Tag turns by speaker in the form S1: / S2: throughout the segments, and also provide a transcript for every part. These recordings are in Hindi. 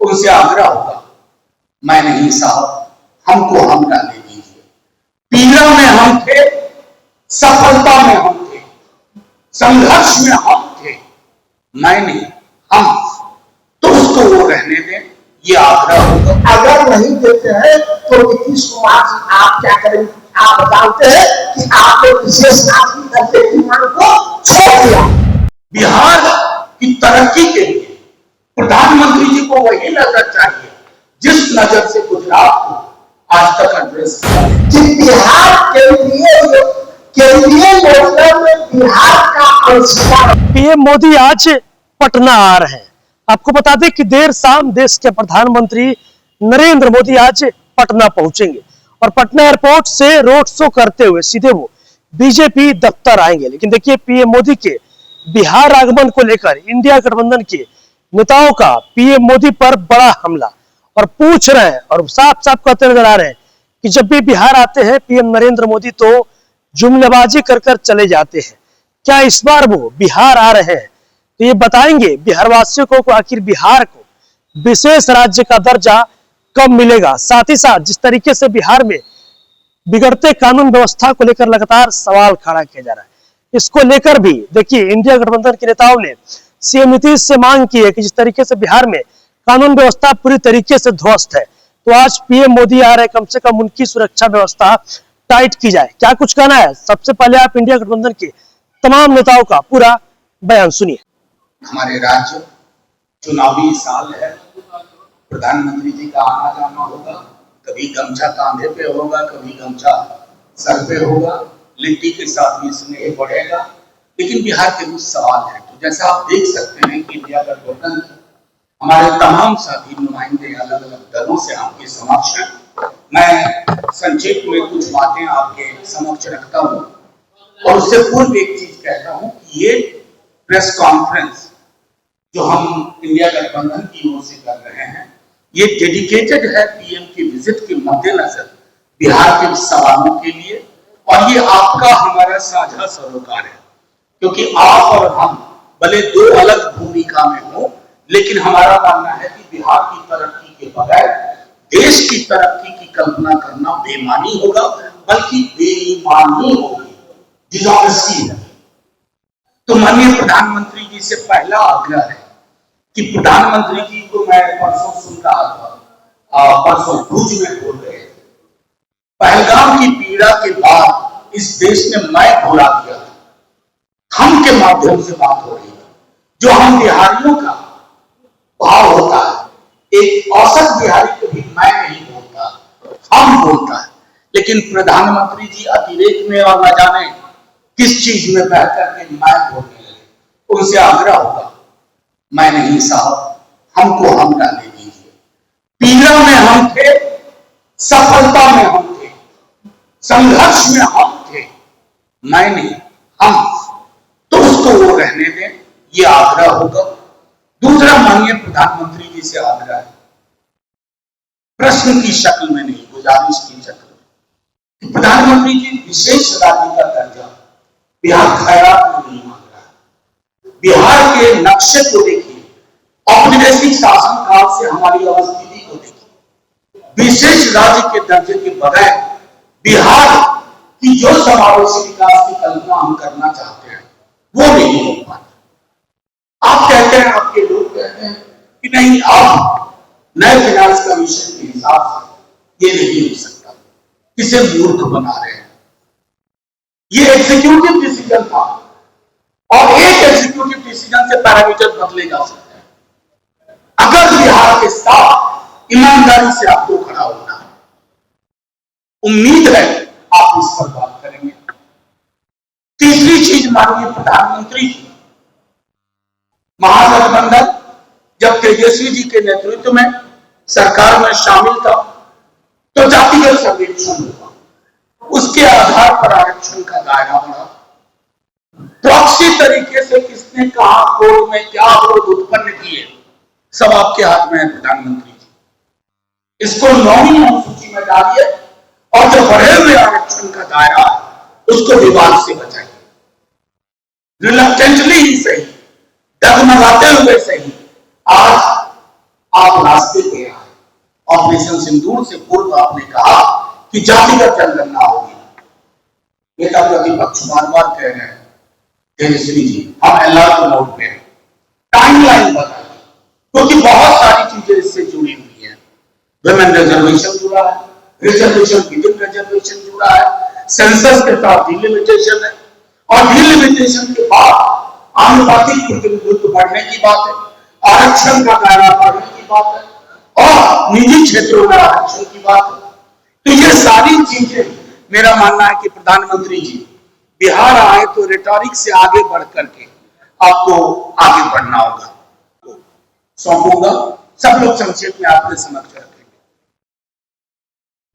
S1: उनसे आग्रह होगा, मैं नहीं साहब, हमको हम डालने दीजिए। पीड़ा में हम थे, सफलता में हम थे, संघर्ष में हम थे, मैं नहीं हम, तो उसको वो रहने दें, ये आग्रह होगा।
S2: अगर नहीं देते हैं तो नीतीश कुमार जी आप क्या करेंगे? आप बताते हैं कि आपने विशेष नागरिक दर्जे की मांग को छोड़ दिया।
S1: बिहार की तरक्की के लिए प्रधानमंत्री जी को वही नजर चाहिए जिस नजर से गुजरात को आज तक एड्रेस किया।
S2: बिहार केंद्रीय योजना में बिहार का अंशदान।
S3: पीएम मोदी आज पटना आ रहे हैं। आपको बता दें कि देर शाम देश के प्रधानमंत्री नरेंद्र मोदी आज पटना पहुंचेंगे और पटना एयरपोर्ट से रोड शो करते हुए सीधे वो बीजेपी दफ्तर आएंगे। लेकिन देखिए, पीएम मोदी के बिहार आगमन को लेकर इंडिया गठबंधन के नेताओं का पीएम मोदी पर बड़ा हमला, और पूछ रहे हैं और साफ साफ कहते नजर आ रहे हैं कि जब भी बिहार आते हैं पीएम नरेंद्र मोदी तो जुमलेबाजी कर कर चले जाते हैं। क्या इस बार वो बिहार आ रहे हैं? तो ये बताएंगे बिहार वासियों को आखिर बिहार को विशेष राज्य का दर्जा कब मिलेगा। साथ ही साथ जिस तरीके से बिहार में बिगड़ते कानून व्यवस्था को लेकर लगातार सवाल खड़ा किया जा रहा है, इसको लेकर भी देखिए इंडिया गठबंधन के नेताओं ने सीएम नीतीश से मांग की है कि जिस तरीके से बिहार में कानून व्यवस्था पूरी तरीके से ध्वस्त है, तो आज पीएम मोदी आ रहे, कम से कम उनकी सुरक्षा व्यवस्था टाइट की जाए। क्या कुछ कहना है, सबसे पहले आप इंडिया गठबंधन के तमाम नेताओं का पूरा बयान सुनिए।
S1: हमारे राज्य चुनावी साल है, प्रधानमंत्री जी का आना जाना होगा, कभी गमछा कांधे पे होगा, कभी गमछा सर पे होगा, लिट्टी के साथ भी स्नेह बढ़ेगा। लेकिन बिहार के कुछ सवाल है। तो जैसा आप देख सकते हैं कि इंडिया गठबंधन हमारे तमाम साथी नुमाइंदे अलग अलग दलों से आपके समक्ष हैं। मैं संक्षेप में कुछ बातें आपके समक्ष रखता हूँ और उससे पूर्व एक चीज कहता हूँ कि ये प्रेस कॉन्फ्रेंस जो हम इंडिया गठबंधन की ओर से कर रहे हैं, ये डेडिकेटेड है पीएम के विजिट के मद्देनजर बिहार के सवालों के लिए, और ये आपका हमारा साझा सरोकार है, क्योंकि आप और हम भले दो अलग भूमिका में हो, लेकिन हमारा मानना है कि बिहार की तरक्की के बगैर देश की तरक्की की कल्पना करना बेईमानी होगा, बल्कि बेईमानी होगी, डिसऑनेस्टी है। तो माननीय प्रधानमंत्री जी से पहला आग्रह है कि प्रधानमंत्री जी को मैं परसों सुन रहा था, परसों भुज में बोल रहे थे, पहलगाम की पीड़ा के बाद इस देश ने मैं भुला दिया था, हम के माध्यम से बात हो रही थी। जो हम बिहारियों का भाव होता है, एक औसत बिहारी को भी मैं नहीं बोलता, हम बोलता है। लेकिन प्रधानमंत्री जी अतिरेक में और न जाने किस चीज में बह करके मैं बोलने लगे। उनसे आग्रह होगा, मैं नहीं साहब, हमको हम डालने दीजिए। पीड़ा में हम थे, सफलता में हम थे, संघर्ष में हम थे, मैं नहीं हम, तो उसको वो रहने दें, ये आग्रह होगा। दूसरा माननीय प्रधानमंत्री जी से आग्रह है, प्रश्न की शक्ल में नहीं, गुजारिश की शक्ल में। प्रधानमंत्री जी विशेष राज्य का दर्जा बिहार खैरात में नहीं मांग रहा है। बिहार के नक्शे को देखिए, औपनिवेशिक शासन काल से हमारी अवस्थिति को देखिए, विशेष राज्य के दर्जे के बगैर बिहार की जो समावेशी विकास की कल्पना हम करना चाहते हैं वो नहीं हो पाता। आप कहते हैं, आपके लोग कहते हैं कि नहीं, आप नए फाइनेंस कमीशन के हिसाब से ये नहीं हो सकता, इसे मूर्ख बना रहे हैं। ये एग्जीक्यूटिव डिसीजन था और एक एग्जीक्यूटिव डिसीजन से पैरामीटर बदले जा सकते हैं। अगर बिहार के साथ ईमानदारी से आपको खड़ा होना है, उम्मीद है आप इस पर बात करेंगे। तीसरी चीज, माननीय प्रधानमंत्री जी, महागठबंधन जब तेजस्वी जी के नेतृत्व में सरकार में शामिल था तो जातिगत सर्वेक्षण हुआ, उसके आधार पर आरक्षण का दायरा बढ़ा। प्रॉक्सी तरीके से किसने कहा कोर्ट में क्या विरोध उत्पन्न किए, सब आपके हाथ में है प्रधानमंत्री जी। इसको 9वीं अनुसूची में डालिए और जो बढ़े हुए आरक्षण का दायरा उसको विवाद से बचाइए। रिलक्टेंटली ही सही, डगमगाते हुए सही, आज आप रास्ते पे आए। ऑपरेशन सिंदूर से पूर्व आपने कहा कि जातिगत जनगणना होगी। नेता प्रतिपक्ष बार बार कह रहे हैं तेजस्वी जी हम एलआर मोड पे हैं, टाइमलाइन बताइए, क्योंकि बहुत सारी चीजें इससे जुड़ी हुई हैं। वुमेन रिजर्वेशन जुड़ा है, रिजर्वेशन विदिन रिजर्वेशन जुड़ा है, सेंसस के साथ डिलिमिटेशन है, और डिलिमिटेशन के बाद आनुपातिक प्रतिनिधित्व बढ़ने की बात है, आरक्षण का दायरा बढ़ने की बात है, और निजी क्षेत्रों में आरक्षण की बात है। तो ये सारी चीजें मेरा मानना है कि प्रधानमंत्री जी बिहार आए तो रिटॉरिक से आगे बढ़ करके आपको आगे बढ़ना होगा। सौंपूंगा, सब लोग संक्षेप में आपके समक्ष रखेंगे।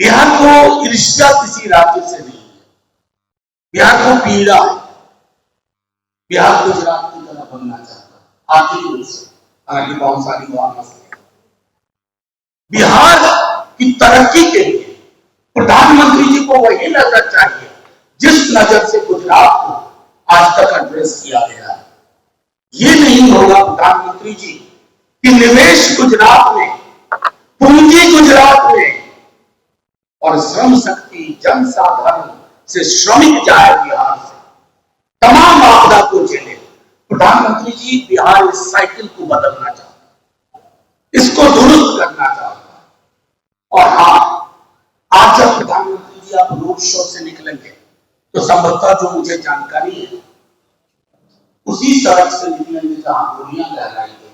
S1: बिहार को ईर्ष्या किसी राज्य से नहीं है, बिहार को पीड़ा है। बिहार गुजरात की तरह बनना चाहता है आर्थिक रूप से, हालांकि बहुत सारी मसले। बिहार की तरक्की के लिए प्रधानमंत्री जी को वही नजर चाहिए जिस नजर से गुजरात को आज तक एड्रेस किया गया है। ये नहीं होगा प्रधानमंत्री जी कि निवेश गुजरात में, पूंजी गुजरात में, और श्रम शक्ति जनसाधारण से श्रमिक जाए बिहार से, तमाम आपदा को झेले। प्रधानमंत्री जी बिहार इस साइकिल को बदलना चाहता है, इसको दुरुस्त करना चाहता है। और हाँ, आज जब प्रधानमंत्री जी आप रोड शो से निकलेंगे तो संभवतः जो मुझे जानकारी है उसी सड़क से निकलेंगे जहां गोलियां लहराई गई।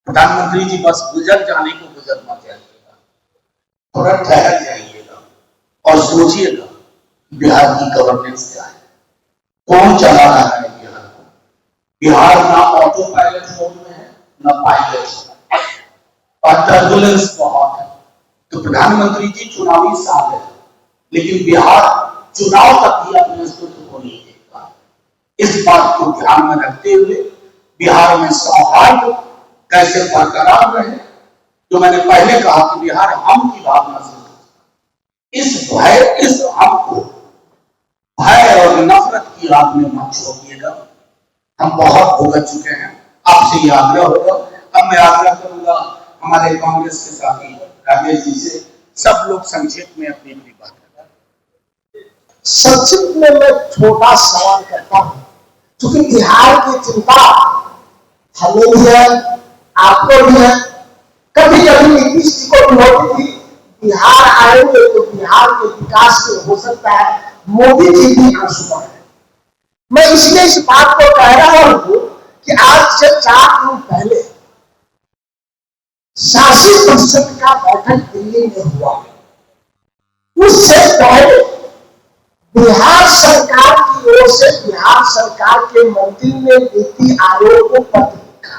S1: प्रधानमंत्री जी बस गुजर जाने को गुजर मत जाइएगा, थोड़ा ठहर जाइएगा और सोचिएगा बिहार की गवर्नेंस क्या है, कौन चला रहा है बिहार को। बिहार ना ऑटो पायलट मोड में है ना पायलट, और टर्बुलेंस बहुत है। तो प्रधानमंत्री जी चुनावी साल है, लेकिन बिहार चुनाव तक भी अपने अस्तित्व को नहीं देखता। इस बात को ध्यान में रखते हुए बिहार में सौहार्द कैसे बरकरार रहे, जो मैंने पहले कहा कि बिहार हम की भावना से, इस भय, इस हम को भय और नफरत की आग में मत छोड़िएगा। हम बहुत भुगत चुके हैं, आपसे ये आग्रह होगा। अब मैं आग्रह करूंगा हमारे कांग्रेस के साथी राजेश जी से, सब लोग संक्षेप में अपनी अपनी बात करें।
S2: संक्षिप्त में मैं छोटा सवाल करता हूं, क्योंकि बिहार की चिंता हमें भी है, आपको भी है। कभी कभी नीतीश जी को भी होती थी बिहार आएंगे तो बिहार के विकास में हो सकता है मोदी जी भी आंसू बहाएं। मैं इसलिए इस बात को कह रहा हूं कि आज से 4 दिन पहले शासी परिषद का बैठक दिल्ली में हुआ। उससे पहले बिहार सरकार की ओर से बिहार सरकार के मंत्री ने नीति आयोग को पत्र लिखा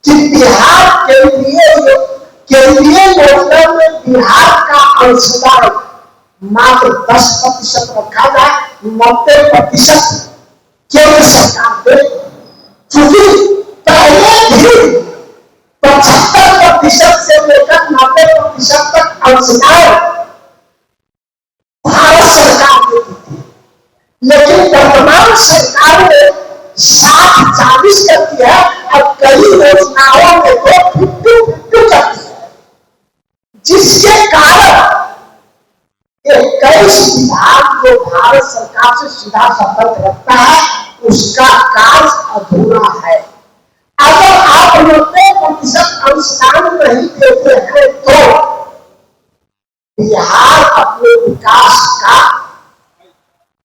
S2: कि बिहार केंद्रीय योजना में बिहार का अंशदान मात्र 10% रखा जाए, 90% केंद्र सरकार दे। क्योंकि पहले भी 75% से लेकर 90% तक अंशदान भारत सरकार देती थी, लेकिन वर्तमान सरकार ने 60-40 कर दिया और कई योजनाओं में तो 50-50 कर दिया, जिसके कारण 21 विभाग जो भारत सरकार से सीधा संपर्क रखता है उसका कार्य अधूरा है। अगर आप 90% अंशदान नहीं देते हैं तो बिहार अपने विकास का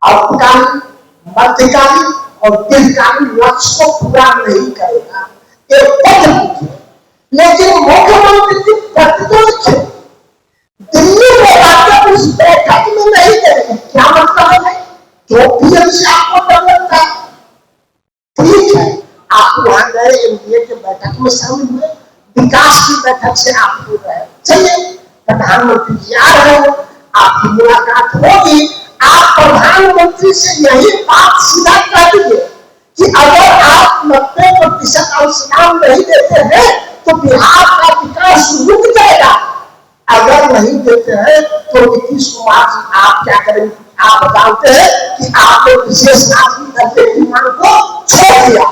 S2: अल्पकालीन, मध्यकालीन और दीर्घकालीन लक्ष्य को पूरा नहीं करेगा। एक पत्र लिखे, लेकिन मुख्यमंत्री जी पत्र तो लिखे, दिल्ली में जाकर उस बैठक में नहीं करेंगे। क्या मतलब है? जो पीएम से आपको डर लगता है, ठीक है, आप वहां गए, एनडीए के बैठक में शामिल हुए, विकास की बैठक से आप हो गए, चलिए प्रधानमंत्री जी आ रहे हैं, आपकी मुलाकात होगी। आप प्रधानमंत्री से यही बात सीधा कह दीजिए कि अगर आप 90% अंशदान नहीं देते हैं तो बिहार का विकास रुक जाएगा। अगर नहीं देते हैं तो नीतीश कुमार जी आप क्या करेंगे? आप जानते हैं कि आपने विशेष नागरिक दर्जे की मांग को छोड़ दिया,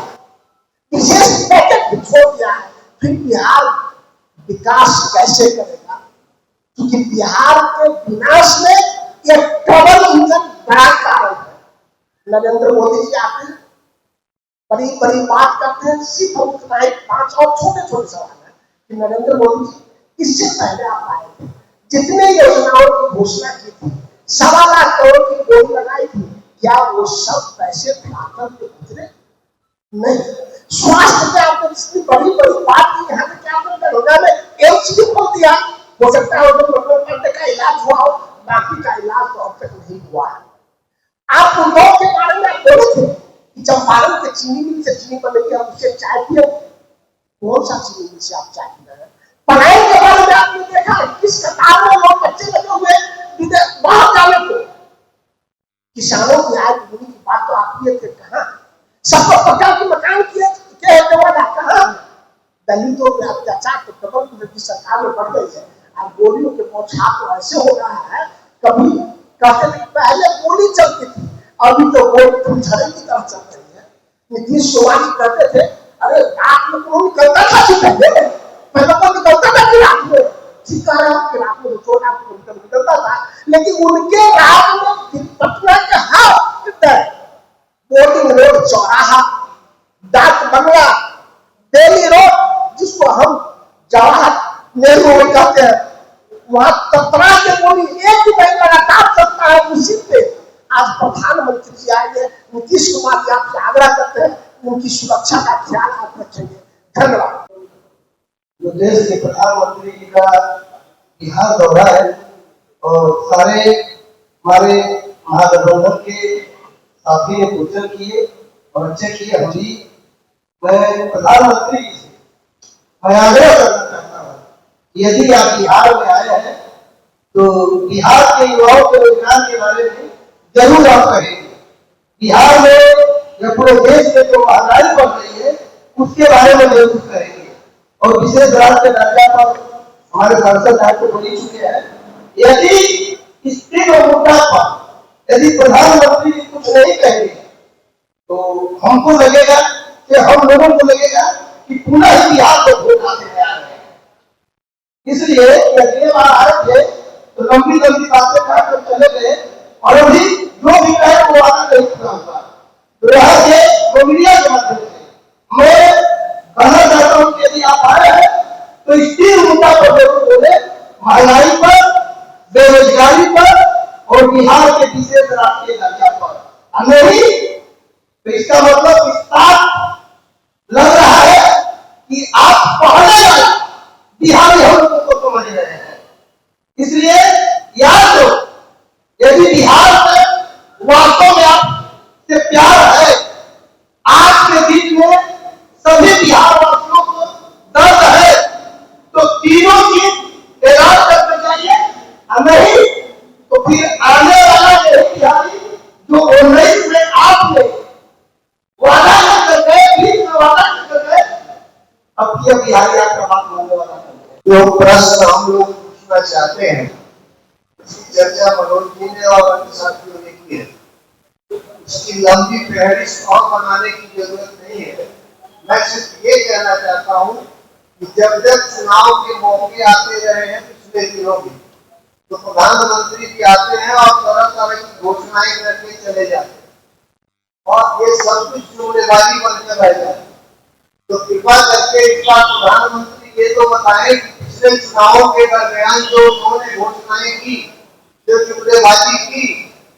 S2: विशेष पैकेज भी छोड़ दिया है। फिर बिहार विकास कैसे करेगा? क्योंकि बिहार के विनाश में यह डबल इंजन बड़ा कारण है। नरेंद्र मोदी जी आते हैं, बड़ी बड़ी बात करते हैं, सिर्फ उतना ही 5 और छोटे छोटे सवाल है कि नरेंद्र मोदी जी इससे पहले आप आए थे, जितने योजनाओं की घोषणा की थी, 1.25 लाख करोड़ की बोली लगाई थी, क्या वो सब पैसे खाकर के गुजरे? नहीं। स्वास्थ्य पे आपने इतनी बड़ी बड़ी बात की, यहाँ पे क्या आपने दरोगा में एम्स भी खोल दिया। हो सकता है उनको का इलाज हुआ हो, बाकी का इलाज तो अब तक नहीं हुआ है। आप उद्योग के बारे में बोले थे कि चंपारण के चीनी मिल से चीनी बनेगी, हम उससे चाय पिए। कौन सा चीनी मिल से आप चाय पी रहे हैं? पढ़ाई के बारे में आपने देखा किस कतार में लोग बच्चे लगे हुए बाहर जाने को। किसानों की आय दुगनी की बात तो आप किए थे, कहाँ? सबको पक्का की मकान किए कहाँ? दलितों पे अत्याचार तो डबल की सरकार में बढ़ गई है। अब गोलियों के बौछार तो ऐसे हो रहा है, कभी कहते थे पहले गोली चलती थी, अभी तो गोली फुलझड़ी की तरह चल रही है। नीतीश कुमार जी कहते थे अरे रात में कौन निकलता था, पहले तो निकलता था कि रात में, ठीक कह रहा हूँ कि रात में छोटा निकलता था, लेकिन उनके रात में पटना के बोर्डिंग रोड, चौराहा, डाक बंगला, दिल्ली रोड, जिसको हम जवाहर नेहरू में कहते हैं, वहां तपरा के गोली एक ही महीना लगातार चलता है। उसी पे आज प्रधानमंत्री जी आएंगे, नीतीश कुमार जी आपसे आग्रह करते हैं उनकी सुरक्षा का ख्याल आप रखेंगे। धन्यवाद।
S4: जो देश के प्रधानमंत्री जी का बिहार दौरा है और सारे हमारे महागठबंधन के साथी ने पूजन किए और अच्छे किए। हम भी मैं प्रधानमंत्री जी से मैं आग्रह करना चाहता हूँ, यदि आप बिहार में आए हैं तो बिहार के युवाओं के रोजगार के बारे में जरूर आप कहेंगे। बिहार में या पूरे देश में जो महंगाई बढ़ रही है उसके बारे में जरूर कहेंगे। और विशेष राज्य के दर्जा पर हमारे सांसद साहब को बोल चुके हैं, यदि इस तीनों मुद्दा पर यदि प्रधानमंत्री जी कुछ नहीं कहेंगे तो हमको लगेगा कि हम लोगों को लगेगा कि पुनः ही बिहार को धोखा देने आ रहे हैं। इसलिए अगले बार आए थे तो लंबी लंबी बातें कर चले गए और अभी जो भी कहे वो आगे नहीं पूरा हुआ। तो यहाँ से मीडिया के माध्यम से मैं कहना चाहता हूँ कि यदि आप आए हैं तो इस तीन मुद्दा पर जरूर बोले, महंगाई पर, बेरोजगारी पर और बिहार के विशेष राष्ट्रीय दर्जा पर। नहीं तो इसका मतलब विस्तार लग रहा है कि आप पहले बिहारी हम लोगों को समझ रहे हैं। इसलिए याद हो, यदि बिहार में वास्तव में आपसे प्यार है, आज के दिन में सभी बिहार वासियों को दर्द है, तो तीनों चीज ऐलान करना चाहिए। नहीं तो फिर आने वाला यही बिहारी जो 19 में आपने वादा कर गए, फिर वादा कर गए, अब यह बिहारी आपका बात मानने वाला नहीं। जो प्रश्न हम लोग पूछना चाहते हैं उसकी चर्चा मनोज जी ने और अन्य साथियों ने की है, उसकी लंबी फहरिस्त और बनाने की जरूरत नहीं है। मैं सिर्फ ये कहना चाहता हूँ कि जब जब चुनाव के मौके आते रहे हैं पिछले दिनों में, तो प्रधानमंत्री जी आते हैं और तरह तरह की घोषणाएं करके चले जाते हैं और ये सब कुछ जुम्मेदारी बनकर रह जाती है। तो कृपा करके इस बार प्रधानमंत्री ये तो बताएं कि पिछले चुनावों के दरमियान जो उन्होंने घोषणाएं की, जो जुमलेबाजी की,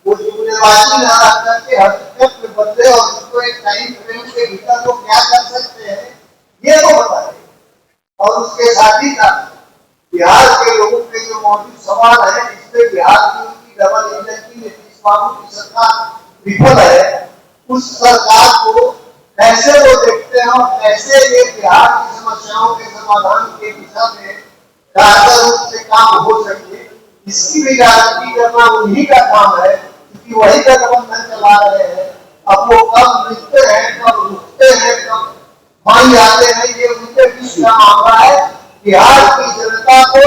S4: वो जुमलेबाजी न रख करके हकीकत में बदले और उसको एक टाइम फ्रेम के भीतर वो क्या कर सकते हैं ये तो बताएं। और उसके साथ ही साथ बिहार के लोगों के जो मौजूद सवाल है, इसमें बिहार की उनकी डबल इंजन की नीतीश बाबू की सरकार विफल है, उस सरकार को कैसे वो देखते हैं और कैसे ये बिहार की समस्याओं के समाधान के दिशा में कारगर रूप से काम हो सके, इसकी भी गारंटी करना उन्हीं का काम है, क्योंकि वही गठबंधन चला रहे हैं। अब वो कब मिलते हैं, कब रुकते हैं, कब मान जाते हैं, ये उनके बीच का मामला है। बिहार की जनता को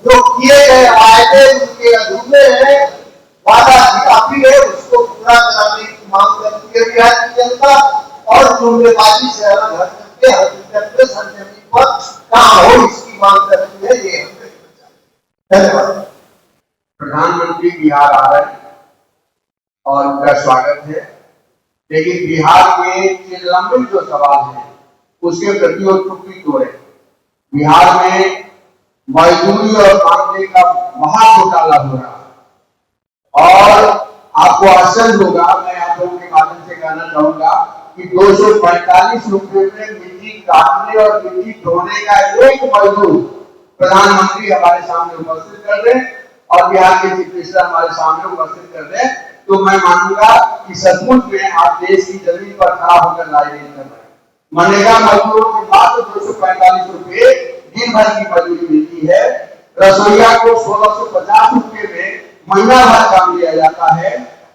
S4: जो किए गए वायदे उनके अधूरे हैं, वादा काफी है, उसको पूरा कराने की मांग करती है बिहार की जनता और जुमलेबाजी से अलग हट करके हकीकत में सरजमीन पर काम हो इसकी मांग करती है। ये धन्यवाद।
S1: प्रधानमंत्री बिहार आ रहे हैं और उनका स्वागत है, लेकिन बिहार के लंबित जो सवाल हैं उसके प्रति वो चुप्पी तोड़े। बिहार में मजदूरी और मामले का महा घोटाला हो रहा है और आपको आश्चर्य होगा, मैं आप लोगों के माध्यम से कहना चाहूंगा कि 245 रुपए में मिट्टी काटने और मिट्टी ढोने का एक मजदूर प्रधानमंत्री हमारे सामने उपस्थित कर रहे हैं और बिहार के चीफ मिनिस्टर हमारे सामने उपस्थित कर रहे हैं, तो मैं मानूंगा कि सचमुच में आप देश की जमीन पर खड़ा होकर राजनीति कर रहे हैं। मनरेगा मजदूरों को मात्र 245 रुपए दिन भर की मजदूरी मिलती है। रसोईया को 1650 रुपए में महीना भर काम दिया जाता है।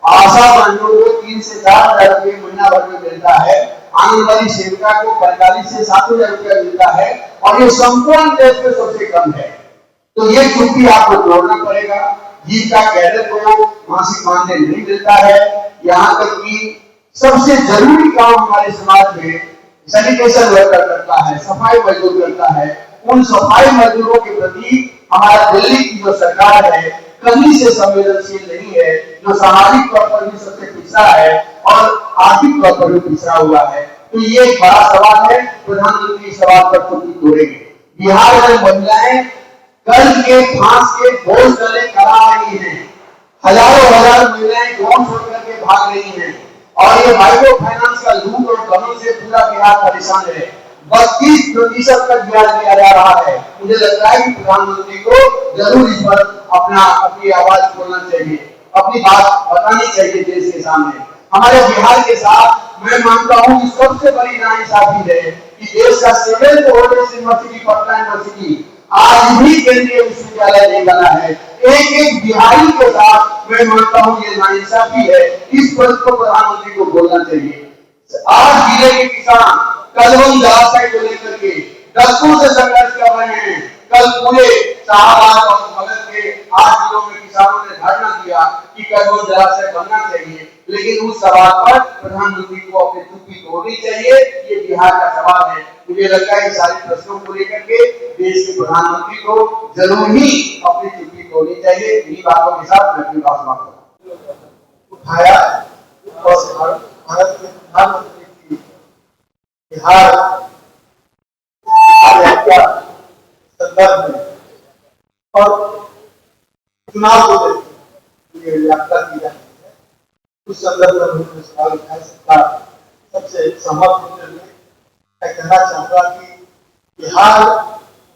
S1: आशा बहनों को 3 से 4 हजार रुपये महीना भर में मिलता है। आंगनबाड़ी सेविका को 45 से 7 हजार रुपया मिलता है और ये संपूर्ण देश में सबसे कम है। तो ये चुप्पी आपको तोड़ना पड़ेगा। जीविका कैडर को मासिक मानदेय नहीं मिलता है। यहाँ तक कि सबसे जरूरी काम हमारे समाज में सैनिटेशन वर्कर करता है, सफाई मजदूर करता है। उन सफाई मजदूरों के प्रति हमारा दिल्ली की जो सरकार है कहीं से संवेदनशील नहीं है, जो सामाजिक तौर पर भी सबसे पिछड़ा है और आर्थिक तौर पर भी पिछड़ा हुआ है। तो ये एक बड़ा सवाल है, प्रधानमंत्री सवाल पर चुप्पी तोड़ेंगे। बिहार में महिलाएं कल के फांस के बोझ तले करा रही हैं। हजारों हजार महिलाएं गांव छोड़ करके भाग रही हैं और ये माइक्रो फाइनेंस का लूट और गबन से पूरा बिहार परेशान है। 32% तक ब्याज दिया जा रहा है। मुझे लगता है कि प्रधानमंत्री को जरूर इस पर अपनी आवाज बोलना चाहिए, अपनी बात बतानी चाहिए देश के सामने। हमारे बिहार के साथ मैं मानता हूं कि सबसे बड़ी नाइंसाफी है कि देश का 7th oldest university Patna university आज भी केंद्रीय विश्वविद्यालय नहीं बना है। एक एक बिहारी के साथ मैं मानता हूं ये नाइंसाफी है। इस पर तो प्रधानमंत्री को बोलना चाहिए। आज जिले के किसान कलवन जलाशय को लेकर के दशकों से संघर्ष कर रहे हैं। कल पूरे शाहबाद और मगध के 8 जिलों में किसानों ने धरना दिया कि कलवन जलाशय बनना चाहिए, लेकिन उस सवाल पर प्रधानमंत्री को अपनी चुप्पी तोड़नी चाहिए। ये बिहार का सवाल है। मुझे लगता है सारे प्रश्नों को लेकर के देश के प्रधानमंत्री को जरूर ही अपनी चुप्पी तोड़नी चाहिए। इन्हीं बातों के साथ मैं अपनी बात समाप्त
S4: उठाया और भारत के प्रधानमंत्री की बिहार यात्रा संदर्भ में और चुनाव को देखते हुए यात्रा की जाती है, उस संदर्भ में उन्होंने सवाल उठाया। सरकार सबसे सहमत होते हुए मैं कहना चाहूंगा कि बिहार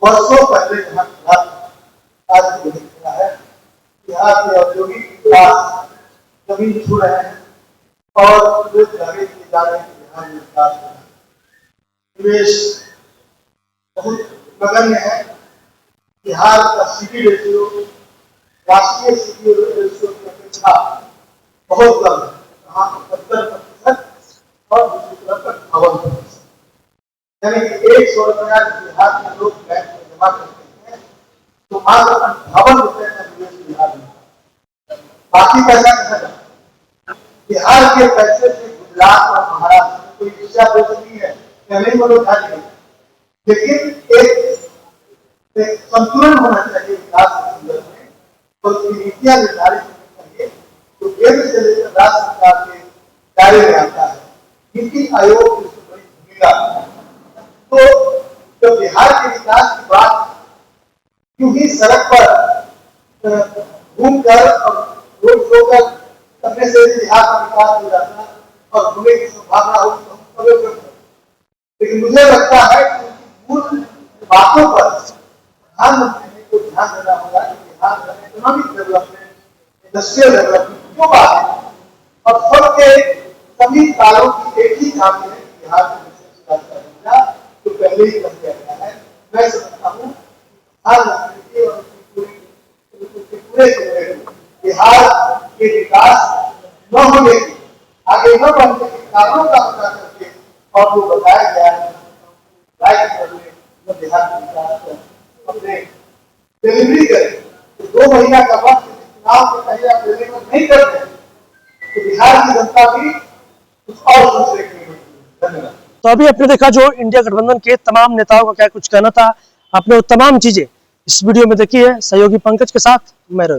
S4: वर्षों पहले जहाँ खड़ा था आज भी वही खड़ा है। बिहार के औद्योगिक विकास जमीन छू रहे हैं और जो दावे किए जा रहे हैं बिहार में विकास हो रहा है। निवेश बहुत नगण्य है। बिहार का सीडी रेशियो राष्ट्रीय सीडी रेशियो की अपेक्षा बहुत कम है, जहाँ 75% और दूसरी तरफ 58%। यानी कि 100 रुपया बिहार के लोग बैंक में जमा करते हैं तो मात्र 58 रुपये का निवेश बिहार में, बाकी पैसा कहाँ जाता है? बिहार के पैसे से गुजरात और महाराष्ट्र में कोई दिशा हो सकती है, पहले ही लोग खाली है। लेकिन एक संतुलन होना चाहिए विकास के संदर्भ में और उसकी नीतियां निर्धारित होनी चाहिए। तो केंद्र से लेकर राज्य सरकार के दायरे में आता है। नीति आयोग की उसमें बड़ी भूमिका है। तो जब बिहार के विकास की बात क्यों ही सड़क पर घूमकर और रोड शो कर करने से बिहार का विकास हो जाता और होने की संभावना हो तो हम करते। लेकिन मुझे लगता है कि मूल बातों पर प्रधानमंत्री को ध्यान देना होगा कि बिहार का इकोनॉमिक डेवलपमेंट, इंडस्ट्रियल डेवलपमेंट जो बात है और सबके सभी कालों की एक ही चाहते हैं कि बिहार में विशेष विकास करेगा तो पहले ही कर दिया गया है। मैं समझता हूँ प्रधानमंत्री और पूरे बिहार के विकास न होने के आगे न बढ़ने के कारणों का पता करके और वो बताया गया है बिहार के विकास अपने डिलीवरी करें। तो 2 महीना का वक्त चुनाव से पहले आप डिलीवर नहीं करते तो बिहार की जनता भी कुछ और सोचने के लिए। धन्यवाद।
S3: तो अभी आपने देखा जो इंडिया गठबंधन के तमाम नेताओं का क्या कुछ कहना था। आपने वो तमाम चीजें इस वीडियो में देखी है। सहयोगी पंकज के साथ मैं रोहित।